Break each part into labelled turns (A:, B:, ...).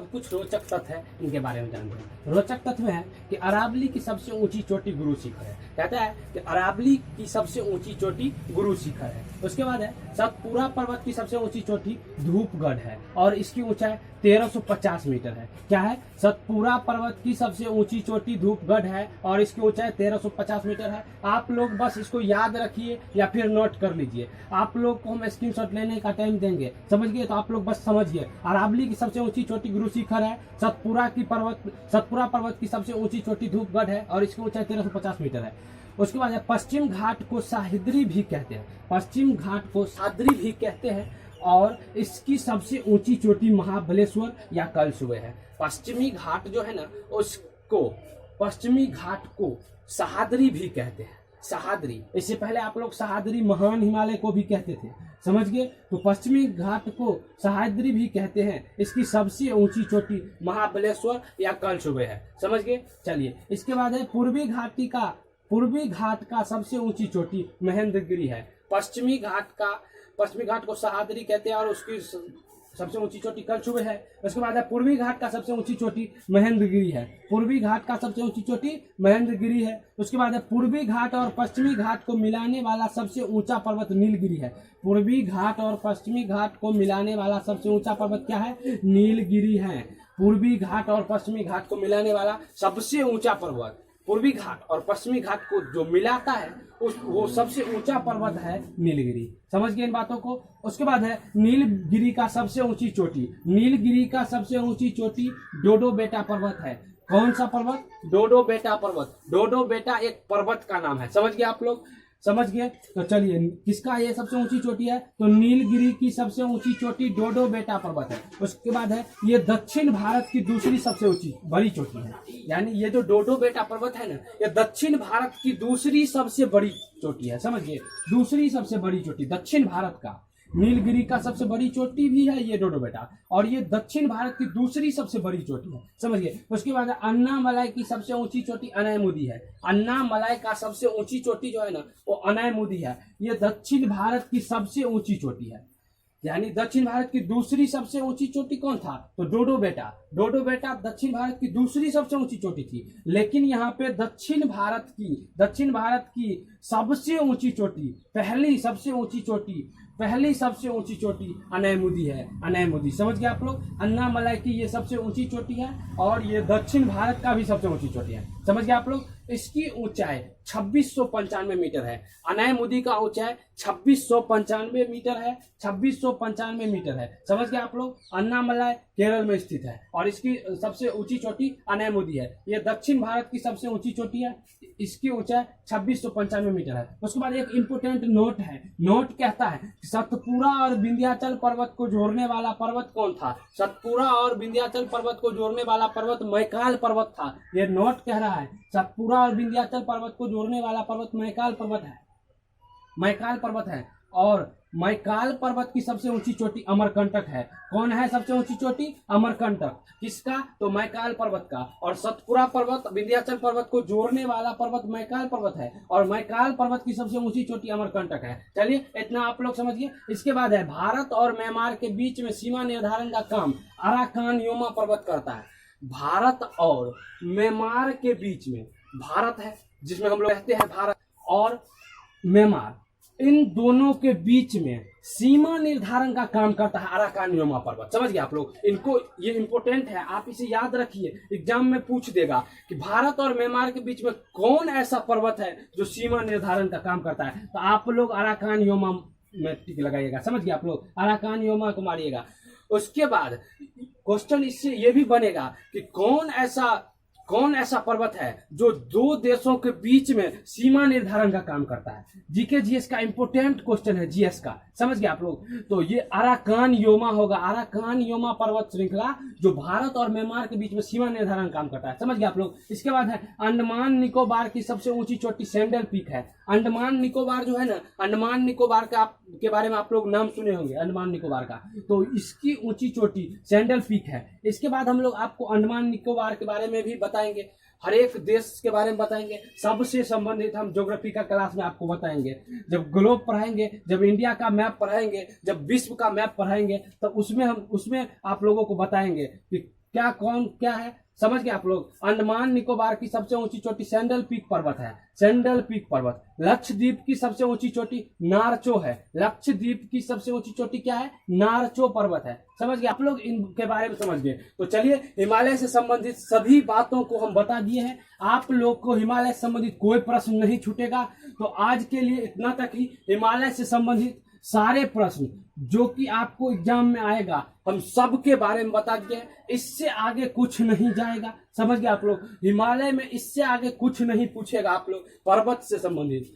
A: अब कुछ रोचक तथ्य है, इनके बारे में जानते हैं। रोचक तथ्य है कि अरावली की सबसे ऊंची चोटी गुरु शिखर है। कहता है कि अरावली की सबसे ऊंची चोटी गुरु शिखर है। उसके बाद है सतपुरा पर्वत की सबसे ऊंची चोटी धूपगढ़ है और इसकी ऊंचाई 1350 मीटर है। क्या है? सतपुरा पर्वत की सबसे ऊंची चोटी धूपगढ़ है और इसकी ऊंचाई 1350 मीटर है। आप लोग बस इसको याद रखिए या फिर नोट कर लीजिए। आप लोग को हम स्क्रीनशॉट लेने का टाइम देंगे, समझ गए? तो आप लोग बस समझिए, अरावली की सबसे ऊंची चोटी गुरु शिखर है। सतपुरा पर्वत की सबसे ऊंची चोटी धूपगढ़ है और इसकी ऊंचाई 1350 मीटर है। उसके बाद पश्चिम घाट को साहिद्री भी कहते हैं। पश्चिम घाट को साद्री भी कहते हैं और इसकी सबसे ऊंची चोटी महाबलेश्वर या कलसुवे है। पश्चिमी घाट जो है ना, उसको पश्चिमी घाट को सहाद्री भी कहते हैं। सहाद्री, इससे पहले आप लोग सहाद्री महान हिमालय को भी कहते थे, समझ गए? तो पश्चिमी घाट को सहाद्री भी कहते हैं। इसकी सबसे ऊंची चोटी महाबलेश्वर या कलसुवे है, समझ गए? चलिए, इसके बाद है पूर्वी घाट का सबसे ऊंची चोटी महेंद्रगिरी है। पश्चिमी घाट को सहाद्री कहते हैं और उसकी सबसे ऊंची चोटी कलसुवे है। उसके बाद है पूर्वी घाट का सबसे ऊंची चोटी महेंद्रगिरी है। पूर्वी घाट का सबसे ऊंची चोटी महेंद्रगिरी है। उसके बाद है पूर्वी घाट और पश्चिमी घाट को मिलाने वाला सबसे ऊंचा पर्वत नीलगिरी है। पूर्वी घाट और पश्चिमी घाट को मिलाने वाला सबसे ऊंचा पर्वत क्या है? नीलगिरी है। पूर्वी घाट और पश्चिमी घाट को मिलाने वाला सबसे ऊंचा पर्वत, पूर्वी घाट और पश्चिमी घाट को जो मिलाता है वो सबसे ऊंचा पर्वत है नीलगिरी। समझ गए इन बातों को? उसके बाद है नीलगिरी का सबसे ऊंची चोटी। नीलगिरी का सबसे ऊंची चोटी डोडो बेटा पर्वत है। कौन सा पर्वत? डोडो बेटा पर्वत। डोडो बेटा एक पर्वत का नाम है, समझ गए आप लोग? समझ गए? तो चलिए, किसका ये सबसे ऊंची चोटी है? तो नीलगिरी की सबसे ऊंची चोटी डोडो बेटा पर्वत है। उसके बाद है ये दक्षिण भारत की दूसरी सबसे ऊंची बड़ी चोटी है। यानी ये जो डोडो बेटा पर्वत है ना, ये दक्षिण भारत की दूसरी सबसे बड़ी चोटी है, समझिए? दूसरी सबसे बड़ी चोटी दक्षिण भारत का। नीलगिरी का सबसे बड़ी चोटी भी है ये डोडो बेटा, और ये दक्षिण भारत की दूसरी सबसे बड़ी चोटी है, समझिए? उसके बाद अन्नामलाई की सबसे ऊंची चोटी अनायमुदी है। अन्नामलाई का सबसे ऊंची चोटी जो है ना, वो अनायमुदी है। ये दक्षिण भारत की सबसे ऊंची चोटी है। यानी दक्षिण भारत की दूसरी सबसे ऊंची चोटी कौन था? तो डोडो बेटा। डोडो बेटा दक्षिण भारत की दूसरी सबसे ऊंची चोटी थी, लेकिन यहाँ पे दक्षिण भारत की सबसे ऊंची चोटी, पहली सबसे ऊंची चोटी अनायमुदी है। अनायमुदी, समझ गए आप लोग? अन्नामलाई की ये सबसे ऊंची चोटी है और ये दक्षिण भारत का भी सबसे ऊंची चोटी है, समझ गए आप लोग? इसकी ऊंचाई 2695 मीटर है। अनायमुदी का ऊंचाई 2695 मीटर है। 2695 मीटर है, समझ गए आप लोग? अन्नामलाई केरल में स्थित है और इसकी सबसे ऊंची चोटी अनायमुदी है। ये दक्षिण भारत की सबसे ऊंची चोटी है। इसकी ऊंचाई 2695 मीटर है। उसके बाद एक इंपोर्टेंट नोट है। नोट कहता है सतपुरा और विंध्याचल पर्वत को जोड़ने वाला पर्वत कौन था? सतपुरा और विंध्याचल पर्वत को जोड़ने वाला पर्वत मैकाल पर्वत था। ये नोट कह रहा है सतपुरा और विंध्याचल पर्वत को जोड़ने वाला पर्वत मैकाल पर्वत है। मैकाल पर्वत है और मैकाल पर्वत की सबसे ऊंची चोटी अमरकंटक है। कौन है सबसे ऊंची चोटी? अमरकंटक। किसका? तो मैकाल पर्वत का। और सतपुरा पर्वत विंध्याचल पर्वत को जोड़ने वाला पर्वत मैकाल पर्वत है और मैकाल पर्वत की सबसे ऊंची चोटी अमरकंटक है। चलिए, इतना आप लोग समझिए। इसके बाद है भारत और म्यांमार के बीच में सीमा निर्धारण का काम अराकान योमा पर्वत करता है। भारत और म्यांमार के बीच में, भारत है जिसमें हम लोग रहते हैं, भारत और म्यांमार, इन दोनों के बीच में सीमा निर्धारण का काम करता है अराकान योमा पर्वत। समझ गए आप लोग? इनको, ये इंपोर्टेंट है, आप इसे याद रखिए। एग्जाम में पूछ देगा कि भारत और म्यांमार के बीच में कौन ऐसा पर्वत है जो सीमा निर्धारण का काम करता है, तो आप लोग अराकान योमा में टिक लगाइएगा। समझ गए आप लोग? अराकान योमा को मारिएगा। उसके बाद क्वेश्चन इससे ये भी बनेगा कि कौन ऐसा पर्वत है जो दो देशों के बीच में सीमा निर्धारण का काम करता है। जीके जीएस का इंपोर्टेंट क्वेश्चन है, जीएस का, समझ गए आप लोग? तो ये अराकान योमा होगा। अराकान योमा पर्वत श्रृंखला जो भारत और म्यांमार के बीच में सीमा निर्धारण काम करता है, समझ गए आप लोग? इसके बाद है अंडमान निकोबार की सबसे ऊंची चोटी सैंडल पीक है। अंडमान निकोबार जो है ना, अंडमान निकोबार का के बारे में आप लोग नाम सुने होंगे, अंडमान निकोबार का, तो इसकी ऊंची चोटी सैंडल पीक है। इसके बाद हम लोग आपको अंडमान निकोबार के बारे में भी बताएंगे, हर एक देश के बारे में बताएंगे, सबसे संबंधित हम ज्योग्राफी का क्लास में आपको बताएंगे। जब ग्लोब पढ़ाएंगे, जब इंडिया का मैप पढ़ाएंगे, जब विश्व का मैप पढ़ाएंगे, तब उसमें आप लोगों को बताएंगे कि क्या कौन क्या है, समझ गए आप लोग। अंडमान निकोबार की सबसे ऊंची चोटी सैंडल पीक पर्वत है, सैंडल पीक पर्वत। लक्षद्वीप की सबसे ऊंची चोटी नारचो है, लक्षद्वीप की सबसे ऊंची चोटी क्या है, नारचो पर्वत है। समझ गए आप लोग, इनके बारे में समझ गए। तो चलिए हिमालय से संबंधित सभी बातों को हम बता दिए हैं। आप लोग को हिमालय से संबंधित कोई प्रश्न नहीं छूटेगा। तो आज के लिए इतना तक ही। हिमालय से संबंधित सारे प्रश्न जो कि आपको एग्जाम में आएगा हम सब के बारे में बता दिए। इससे आगे कुछ नहीं जाएगा, समझ गए आप लोग। हिमालय में इससे आगे कुछ नहीं पूछेगा आप लोग पर्वत से संबंधित।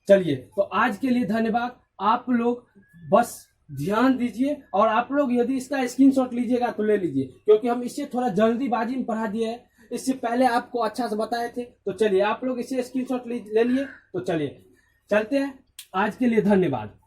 A: चलिए तो आज के लिए धन्यवाद। आप लोग बस ध्यान दीजिए, और आप लोग यदि इसका स्क्रीनशॉट लीजिएगा तो ले लीजिए, क्योंकि हम इसे थोड़ा जल्दीबाजी में पढ़ा दिए हैं। इससे पहले आपको अच्छा से बताए थे। तो चलिए आप लोग इसे स्क्रीनशॉट ले लिए। तो चलिए चलते हैं। आज के लिए धन्यवाद।